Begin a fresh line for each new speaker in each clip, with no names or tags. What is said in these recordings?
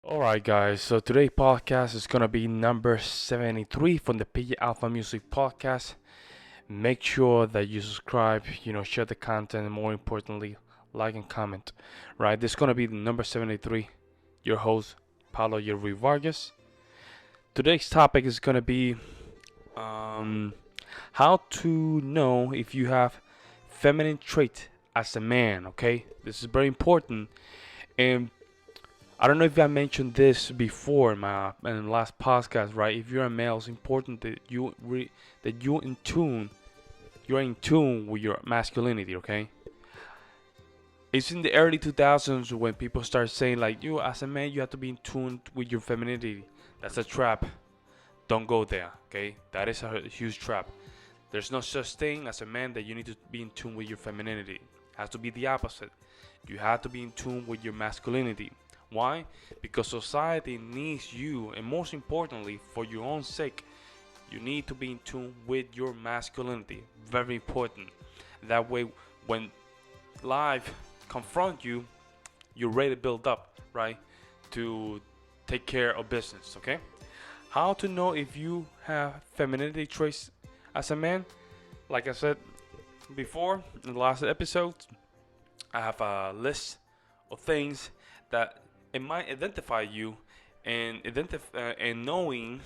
Alright guys, so today's podcast is gonna be number 73 from the PG Alpha Music Podcast. Make sure that you subscribe, share the content, and more importantly, like and comment. Right, this is gonna be the number 73. Your host, Paulo Yerui Vargas. Today's topic is gonna be um, how to know if you have feminine trait as a man, okay? This is very important. And I don't know if I mentioned this before in the last podcast, right? If you're a male, it's important that you're in tune with your masculinity, okay? It's in the early 2000s when people start saying like, you as a man, you have to be in tune with your femininity. That's a trap. Don't go there, okay? That is a huge trap. There's no such thing as a man that you need to be in tune with your femininity. It has to be the opposite. You have to be in tune with your masculinity. Why? Because society needs you, and most importantly, for your own sake, you need to be in tune with your masculinity. Very important. That way, when life confront you, you're ready to build up, right? To take care of business, okay? How to know if you have femininity traits as a man? Like I said before in the last episode, I have a list of things that it might identify you, and knowing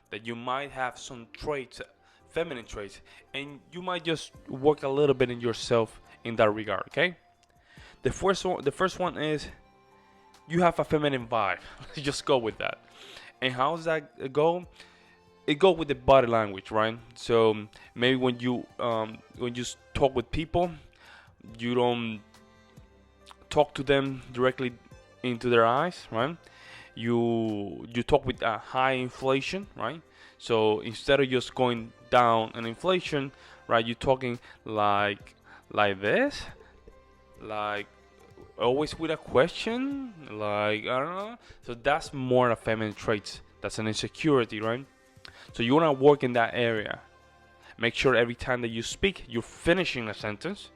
that you might have some traits, feminine traits, and you might just work a little bit in yourself in that regard. Okay. The first one is you have a feminine vibe. Let's just go with that. And how does that go? It go with the body language, right? So maybe when you talk with people, you don't talk to them directly into their eyes, right? You talk with a high inflation, right? So instead of just going down an inflation, right, you're talking like this, like always with a question, like I don't know. So that's more a feminine traits. That's an insecurity, right? So you wanna work in that area. Make sure every time that you speak, you're finishing a sentence,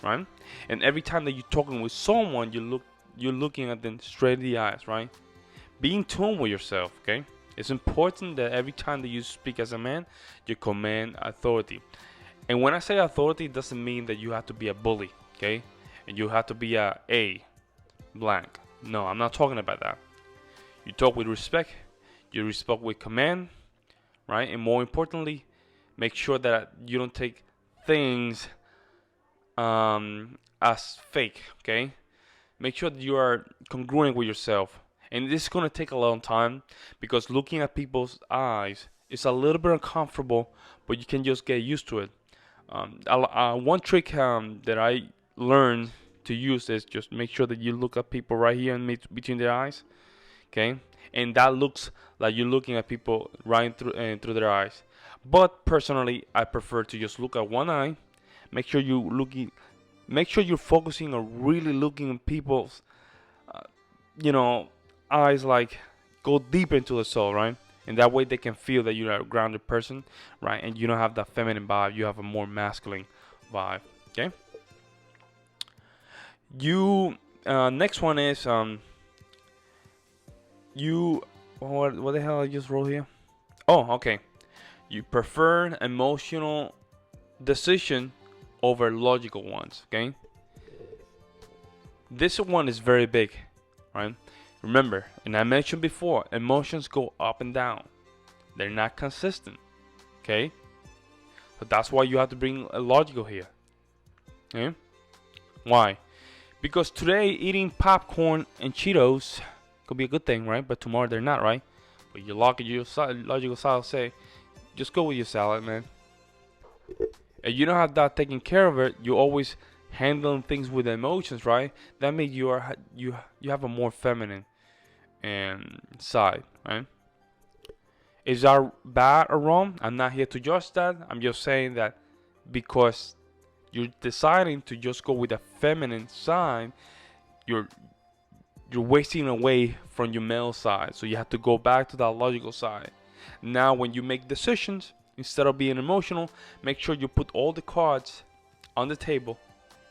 right? And every time that you're talking with someone, you're looking at them straight in the eyes, right? Be in tune with yourself, okay? It's important that every time that you speak as a man, you command authority. And when I say authority, it doesn't mean that you have to be a bully, okay? And you have to be a blank. No, I'm not talking about that. You talk with respect, you respect with command, right? And more importantly, make sure that you don't take things as fake, okay? Make sure that you are congruent with yourself. And this is going to take a long time because looking at people's eyes is a little bit uncomfortable, but you can just get used to it. One trick that I learned to use is just make sure that you look at people right here in between their eyes, okay? And that looks like you're looking at people right through their eyes. But personally, I prefer to just look at one eye. Make sure make sure you're focusing on really looking at people's, uh, you know, eyes, like go deep into the soul, right? And that way they can feel that you're a grounded person, right? And you don't have that feminine vibe, you have a more masculine vibe, okay? You next one is you what the hell I just wrote here? Oh, okay. You prefer emotional decision over logical ones, okay? This one is very big, right? Remember, and I mentioned before, emotions go up and down. They're not consistent, okay? So that's why you have to bring a logical here. Okay? Why? Because today eating popcorn and Cheetos could be a good thing, right? But tomorrow they're not, right? But your logical side say, just go with your salad, man. And you don't have that taken care of it. You always handling things with emotions, right? That means you have a more feminine side, right? Is that bad or wrong? I'm not here to judge that. I'm just saying that because you're deciding to just go with a feminine side, you're wasting away from your male side. So you have to go back to that logical side. Now, when you make decisions, instead of being emotional, make sure you put all the cards on the table.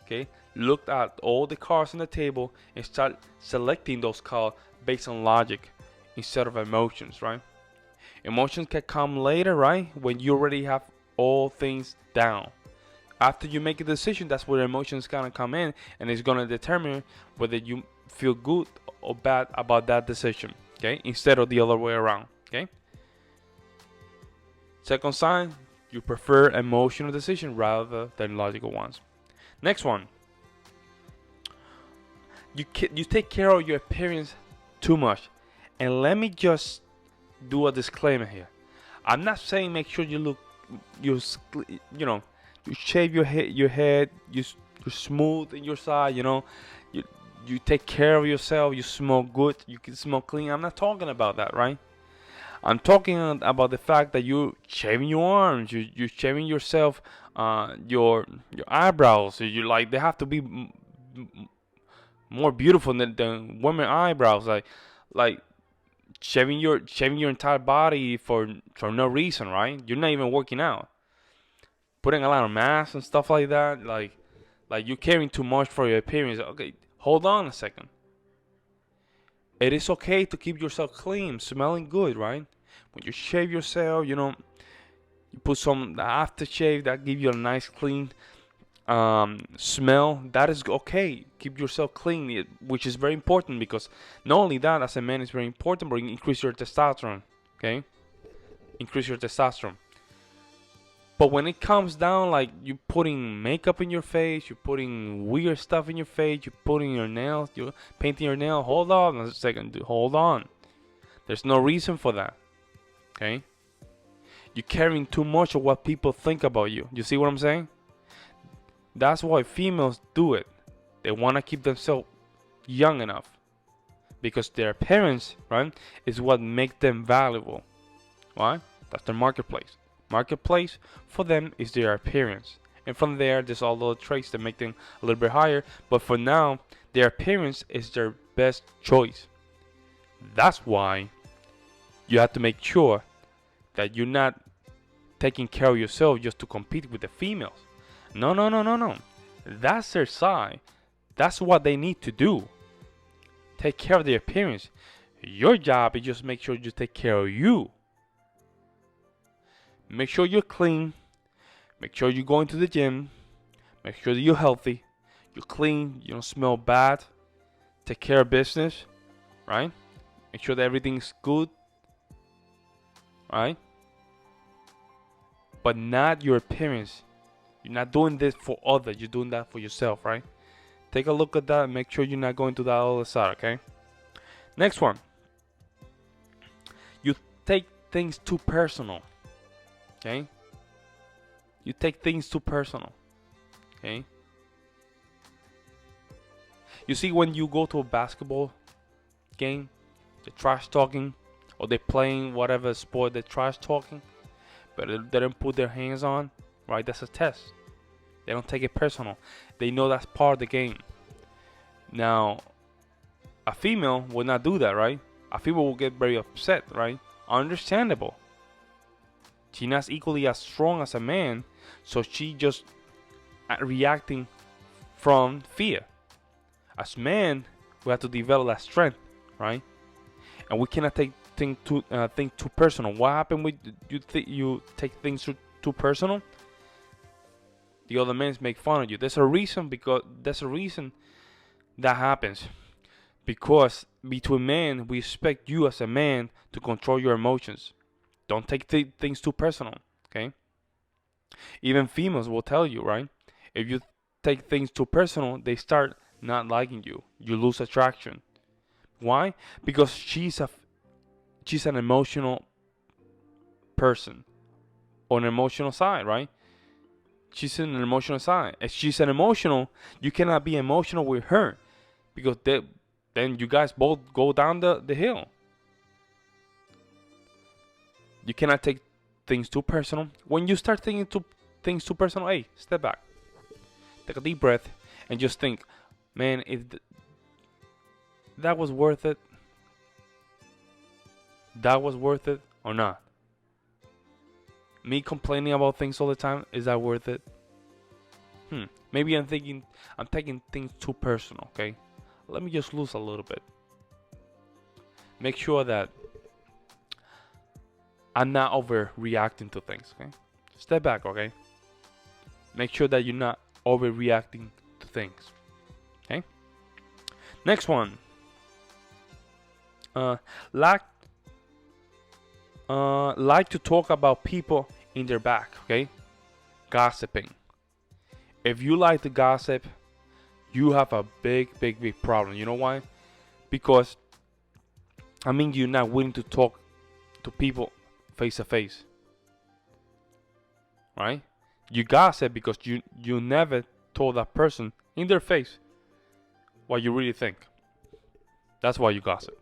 Okay, look at all the cards on the table and start selecting those cards based on logic instead of emotions, right? Emotions can come later, right? When you already have all things down. After you make a decision, that's where emotions gonna come in, and it's gonna determine whether you feel good or bad about that decision. Okay, instead of the other way around. Okay. Second sign, you prefer emotional decision rather than logical ones. Next one, you take care of your appearance too much, and let me just do a disclaimer here. I'm not saying make sure you look, you know, you shave your head, you're smooth in your side, you you take care of yourself, you smell good, you can smell clean. I'm not talking about that, right? I'm talking about the fact that you shaving your arms, you're shaving yourself, your eyebrows. You like they have to be more beautiful than women eyebrows. Like shaving your entire body for no reason, right? You're not even working out, putting a lot of mass and stuff like that. Like you're caring too much for your appearance. Okay, hold on a second. It is okay to keep yourself clean, smelling good, right? When you shave yourself, you put some aftershave that give you a nice clean smell. That is okay. Keep yourself clean, which is very important because not only that, as a man, it's very important, but increase your testosterone. Okay, increase your testosterone. But when it comes down, like you putting makeup in your face, you're putting weird stuff in your face, you're putting your nails, you're painting your nail. Hold on a second, dude. Hold on. There's no reason for that. Okay? You're caring too much of what people think about you. You see what I'm saying? That's why females do it. They want to keep themselves young enough. Because their appearance, right, is what makes them valuable. Why? That's their marketplace. Marketplace for them is their appearance, and from there there's all the traits that make them a little bit higher, but for now their appearance is their best choice. That's why you have to make sure that you're not taking care of yourself just to compete with the females. No. That's their side. That's what they need to do. Take care of their appearance. Your job is just make sure you take care of you. Make sure you're clean. Make sure you're going to the gym. Make sure that you're healthy. You're clean. You don't smell bad. Take care of business. Right? Make sure that everything's good. Right? But not your appearance. You're not doing this for others. You're doing that for yourself. Right? Take a look at that and make sure you're not going to that other side. Okay? Next one. You take things too personal. Okay? You take things too personal. Okay? You see, when you go to a basketball game, they're trash talking, or they're playing whatever sport they're trash talking, but they don't put their hands on, right? That's a test. They don't take it personal. They know that's part of the game. Now, a female will not do that, right? A female will get very upset, right? Understandable. She's not equally as strong as a man, so she just reacting from fear. As men, we have to develop that strength, right? And we cannot take things too personal. What happened with you take things too personal? The other men make fun of you. There's a reason that happens. Because between men, we expect you as a man to control your emotions. Don't take things too personal, okay? Even females will tell you, right? If you take things too personal, they start not liking you. You lose attraction. Why? Because she's an emotional person on an emotional side, right? She's in an emotional side. If she's an emotional, you cannot be emotional with her because then you guys both go down the hill. You cannot take things too personal. When you start thinking things too personal, hey, step back. Take a deep breath and just think, man, if that was worth it. That was worth it or not? Me complaining about things all the time, is that worth it? Maybe I'm taking things too personal, okay? Let me just lose a little bit. make sure that I'm not overreacting to things. Okay, step back. Okay, make sure that you're not overreacting to things. Okay. Next one. Like like to talk about people in their back. Okay, gossiping. If you like to gossip, you have a big problem. You know why? Because you're not willing to talk to people face to face, right? You gossip because you never told that person in their face what you really think. That's why you gossip.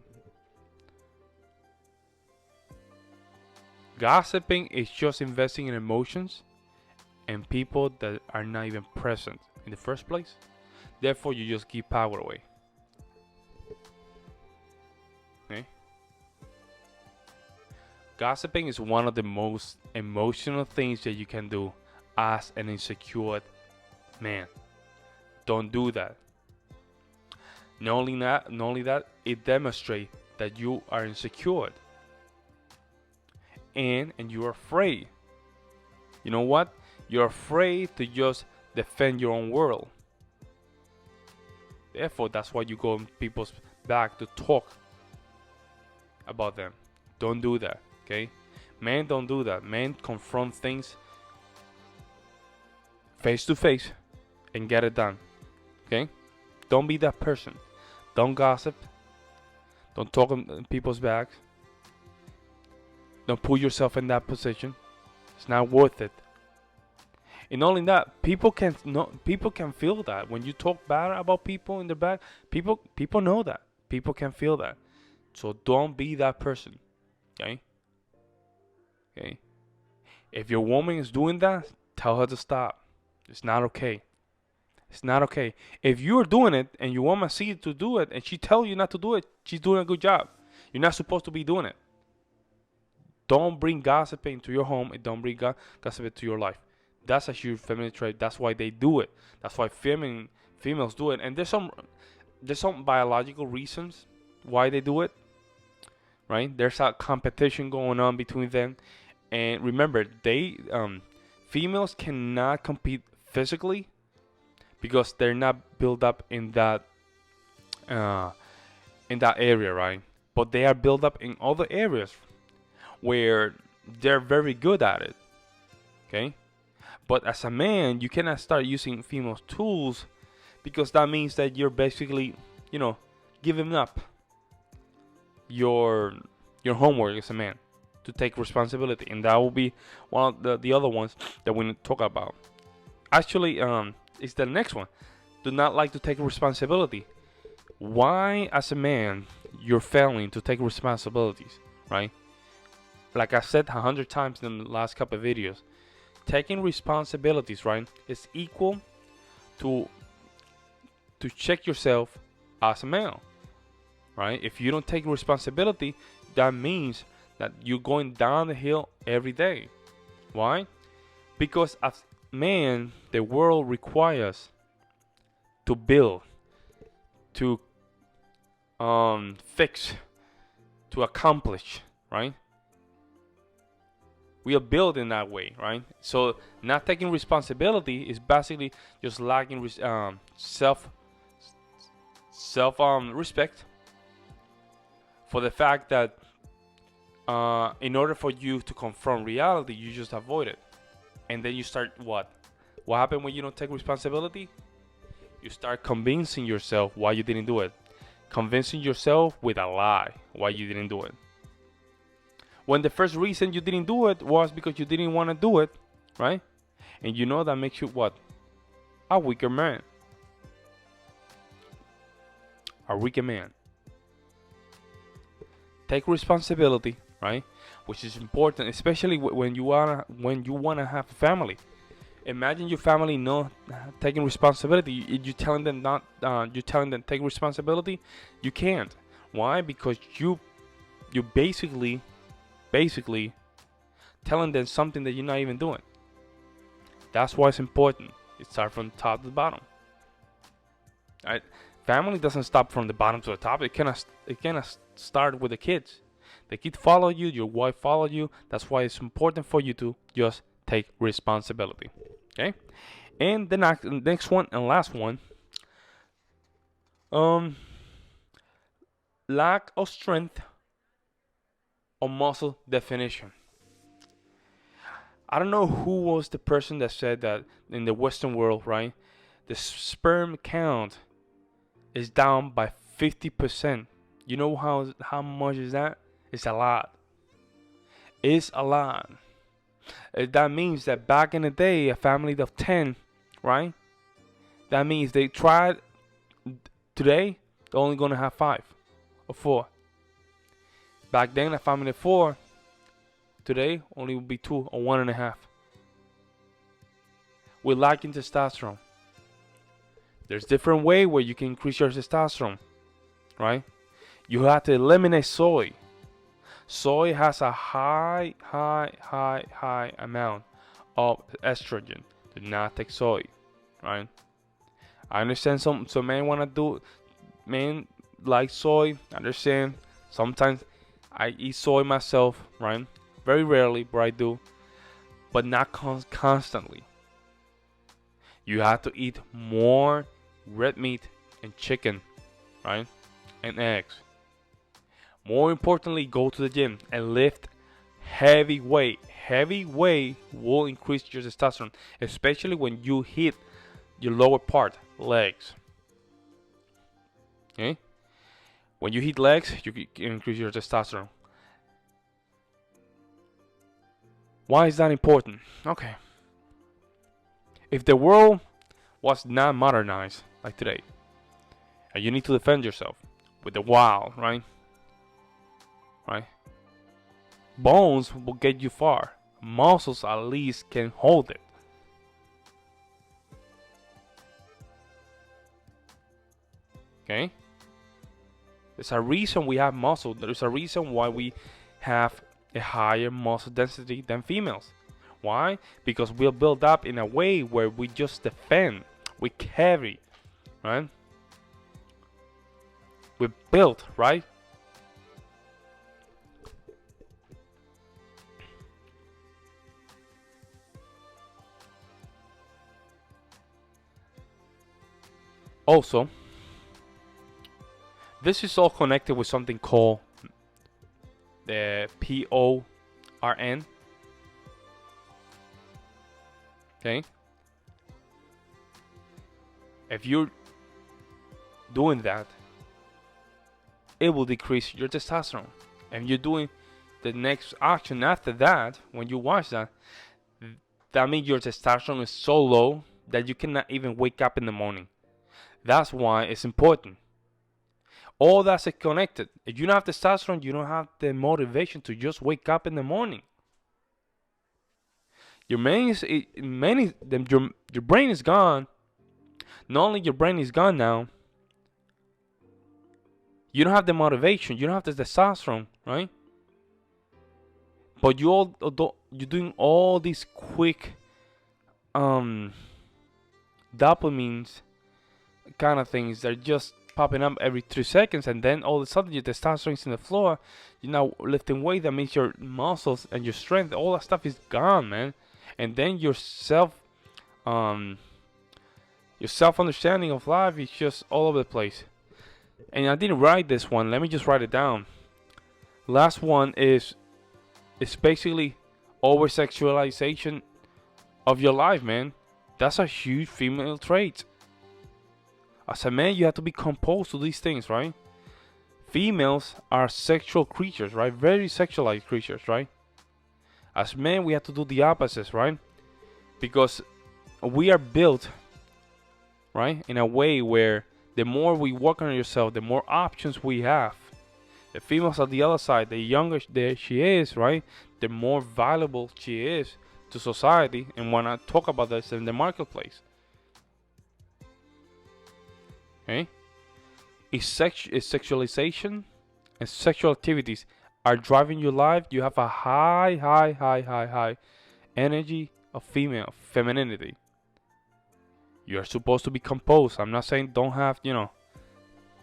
Gossiping is just investing in emotions and people that are not even present in the first place. Therefore, you just give power away. Okay? Gossiping is one of the most emotional things that you can do as an insecure man. Don't do that. Not only that, it demonstrates that you are insecure and you're afraid. You know what? You're afraid to just defend your own world. Therefore, that's why you go in people's back to talk about them. Don't do that, okay? Men don't do that. Men confront things face to face and get it done, okay? Don't be that person. Don't gossip. Don't talk in people's backs. Don't put yourself in that position. It's not worth it. And not only that, people can feel that when you talk bad about people in the back. People know that. People can feel that. So don't be that person. Okay? Okay. If your woman is doing that, tell her to stop. It's not okay. It's not okay. If you're doing it and your woman sees you to do it and she tells you not to do it, she's doing a good job. You're not supposed to be doing it. Don't bring gossiping into your home and don't bring gossip to your life. That's a huge feminine trait. That's why they do it. That's why females do it. And there's some biological reasons why they do it. Right? There's a competition going on between them. And remember, females cannot compete physically because they're not built up in that area, right? But they are built up in other areas where they're very good at it. Okay? But as a man, you cannot start using female tools because that means that you're basically, giving up your homework as a man to take responsibility, and that will be one of the other ones that we need to talk about. Actually, it's the next one. Do not like to take responsibility. Why, as a man, you're failing to take responsibilities, right? Like I said 100 times in the last couple of videos, taking responsibilities, right, is equal to check yourself as a male, right? If you don't take responsibility, that means that you're going down the hill every day. Why? Because as man, the world requires to build, to fix, to accomplish, right? We are built in that way, right? So not taking responsibility is basically just lacking self respect for the fact that in order for you to confront reality, you just avoid it. And then you start what? What happened when you don't take responsibility? You start convincing yourself why you didn't do it. Convincing yourself with a lie why you didn't do it. When the first reason you didn't do it was because you didn't want to do it, right? And that makes you what? A weaker man. A weaker man. Take responsibility, right? Which is important, especially when you wanna have a family. Imagine your family not taking responsibility. You telling them not. You telling them take responsibility. You can't. Why? Because you basically telling them something that you're not even doing. That's why it's important. It starts from top to the bottom. Right? Family doesn't stop from the bottom to the top. It cannot start with the kids. The kids follow you, your wife follow you. That's why it's important for you to just take responsibility. Okay? And the next one and last one, um, lack of strength or muscle definition. I don't know who was the person that said that in the Western world, right? The sperm count is down by 50%. You know how much is that? It's a lot. It's a lot. That means that back in the day, a family of 10, right? That means they tried today, they're only gonna have 5 or 4. Back then, a family of 4, today only will be 2 or 1.5. We're lacking testosterone. There's different way where you can increase your testosterone, right? You have to eliminate soy. Soy has a high amount of estrogen. Do not take soy, right? I understand some men wanna do, men like soy. I understand. Sometimes I eat soy myself, right? Very rarely, but I do, but not constantly. You have to eat more red meat and chicken, right? And eggs. More importantly, go to the gym and lift heavy weight. Heavy weight will increase your testosterone, especially when you hit your lower part, legs. Okay? When you hit legs, you can increase your testosterone. Why is that important? Okay. If the world was not modernized like today, and you need to defend yourself with the wild, right? Right? Bones will get you far. Muscles at least can hold it. Okay? There's a reason we have muscle. There's a reason why we have a higher muscle density than females. Why? Because we're built up in a way where we just defend, we carry, right? We're built, right? Also, this is all connected with something called the PORN. Okay? If you're doing that, it will decrease your testosterone. And you're doing the next action after that, when you watch that, that means your testosterone is so low that you cannot even wake up in the morning. That's why it's important. All that's connected. If you don't have testosterone, you don't have the motivation to just wake up in the morning. Your brain is gone. Not only your brain is gone now, you don't have the motivation. You don't have the testosterone, right? But you're doing all these quick dopamines kind of things that are just popping up every 3 seconds, and then all of a sudden your testosterone is in the floor. You're now lifting weight. That means your muscles and your strength, all that stuff is gone, man. And then your self-understanding of life is just all over the place. And I didn't write this one. Let me just write it down. Last one is basically over-sexualization of your life, man. That's a huge female trait. As a man, you have to be composed to these things, right? Females are sexual creatures, right? Very sexualized creatures, right? As men, we have to do the opposites, right? Because we are built, right, in a way where the more we work on yourself, the more options we have. The females on the other side, the younger she is, right, the more valuable she is to society. And when I talk about this in the marketplace, okay, if sexualization and sexual activities are driving your life, you have a high energy of femininity. You are supposed to be composed. I'm not saying don't have,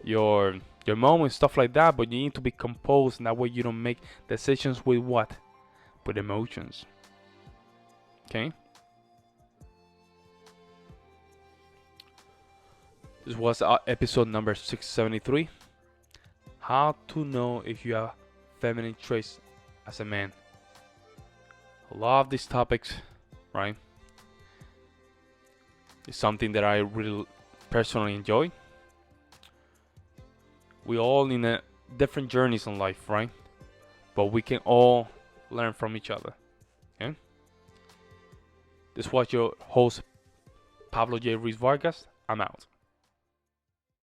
your your moments, stuff like that. But you need to be composed, and that way you don't make decisions with what? With emotions. Okay? This was episode number 673. How to know if you have feminine traits as a man. A lot of these topics, right? It's something that I really personally enjoy. We all in a different journeys in life, right? But we can all learn from each other. Okay? This was your host, Pablo J. Ruiz Vargas. I'm out.